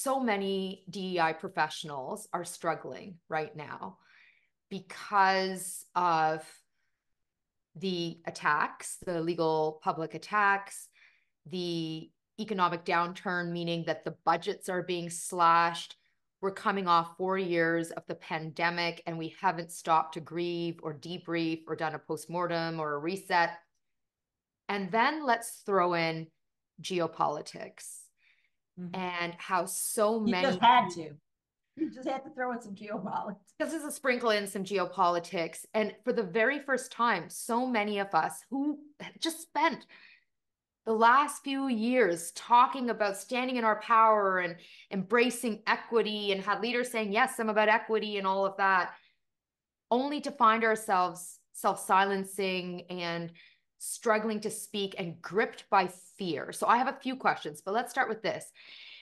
so many DEI professionals are struggling right now because of the attacks, the legal public attacks, the economic downturn, meaning that the budgets are being slashed. We're coming off 4 years of the pandemic and we haven't stopped to grieve or debrief or done a postmortem or a reset. And then let's throw in geopolitics and how so You many. just had to. You just had to throw in some geopolitics. This is a sprinkle in some geopolitics. And for the very first time, so many of us who just spent the last few years talking about standing in our power and embracing equity and had leaders saying, yes, I'm about equity and all of that, only to find ourselves self-silencing and struggling to speak and gripped by fear. So I have a few questions, but let's start with this.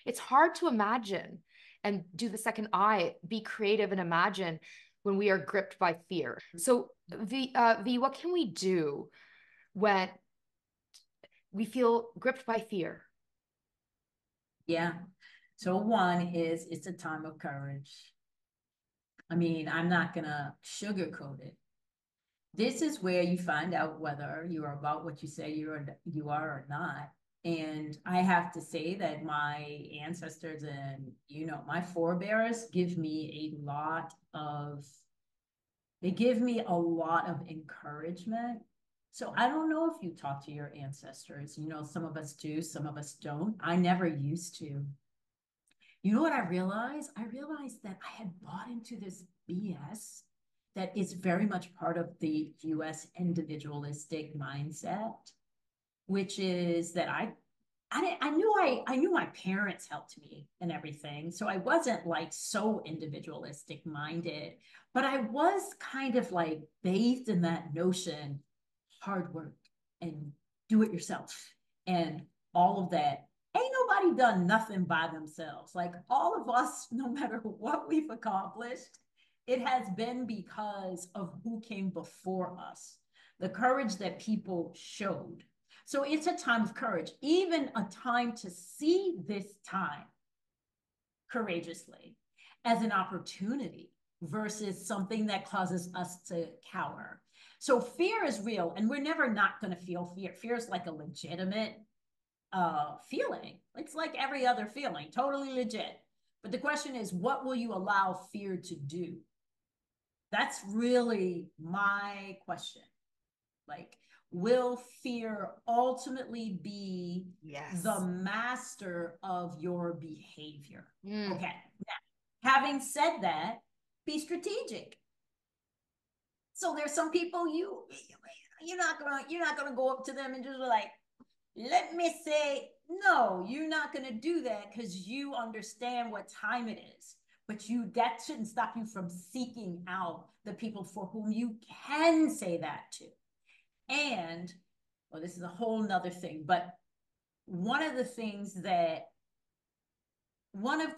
It's hard to imagine and do the second I, be creative and imagine when we are gripped by fear. So V, what can we do when we feel gripped by fear? Yeah. So one is it's a time of courage. I mean, I'm not going to sugarcoat it. This is where you find out whether you are about what you say you are or not. And I have to say that my ancestors and, my forebears give me they give me a lot of encouragement. So I don't know if you talk to your ancestors. Some of us do, some of us don't. I never used to. You know what I realized? I realized that I had bought into this BS that is very much part of the US individualistic mindset, which is that I knew my parents helped me and everything. So I wasn't like so individualistic minded, but I was kind of like bathed in that notion, hard work and do it yourself and all of that. Ain't nobody done nothing by themselves. Like all of us, no matter what we've accomplished, it has been because of who came before us, the courage that people showed. So it's a time of courage, even a time to see this time courageously as an opportunity versus something that causes us to cower. So fear is real, and we're never not going to feel fear. Fear is like a legitimate feeling. It's like every other feeling, totally legit. But the question is, what will you allow fear to do? That's really my question. Like, will fear ultimately be the master of your behavior? Okay. Now, having said that, be strategic. So there's some people you're not gonna go up to them and just like, let me say, no, you're not gonna do that because you understand what time it is. But that shouldn't stop you from seeking out the people for whom you can say that to. And well, this is a whole nother thing, but one of the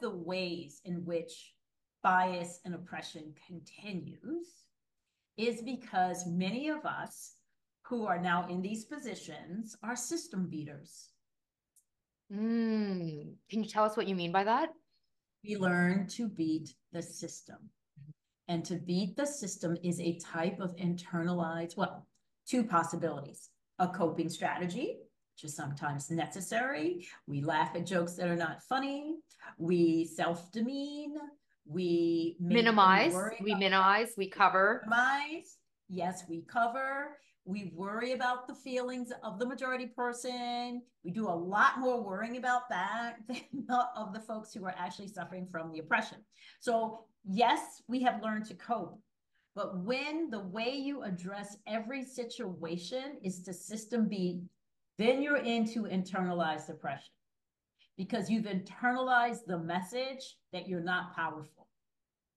ways in which bias and oppression continues is because many of us who are now in these positions are system beaters. Can you tell us what you mean by that? We learn to beat the system. And to beat the system is a type of internalized, well, two possibilities: a coping strategy, which is sometimes necessary. We laugh at jokes that are not funny. We self-demean. We Minimize, we cover. Minimize. Yes, we cover. We worry about the feelings of the majority person. We do a lot more worrying about that than of the folks who are actually suffering from the oppression. So yes, we have learned to cope. But when the way you address every situation is to system beat, then you're into internalized oppression because you've internalized the message that you're not powerful,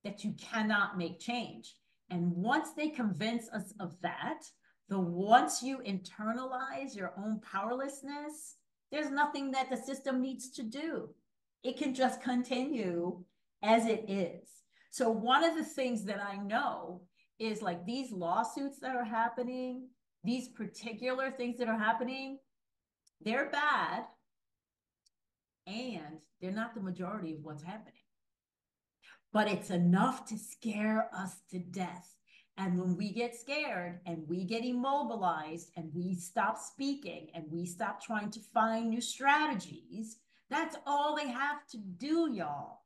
that you cannot make change. And once they convince us of that, once you internalize your own powerlessness, there's nothing that the system needs to do. It can just continue as it is. So one of the things that I know is like these lawsuits that are happening, these particular things that are happening, they're bad. and they're not the majority of what's happening. But it's enough to scare us to death. And when we get scared and we get immobilized and we stop speaking and we stop trying to find new strategies, that's all they have to do, y'all.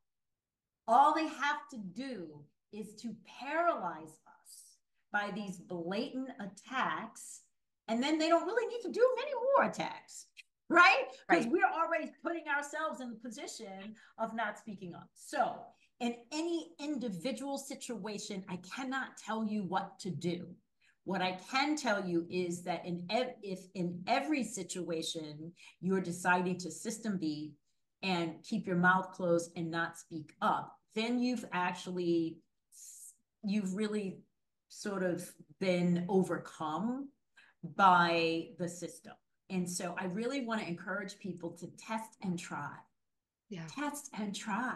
All they have to do is to paralyze us by these blatant attacks. And then they don't really need to do many more attacks, right? Because we're already putting ourselves in the position of not speaking up. So in any individual situation, I cannot tell you what to do. What I can tell you is that if in every situation you're deciding to system B and keep your mouth closed and not speak up, then you've really sort of been overcome by the system. And so I really want to encourage people to test and try. Yeah. Test and try.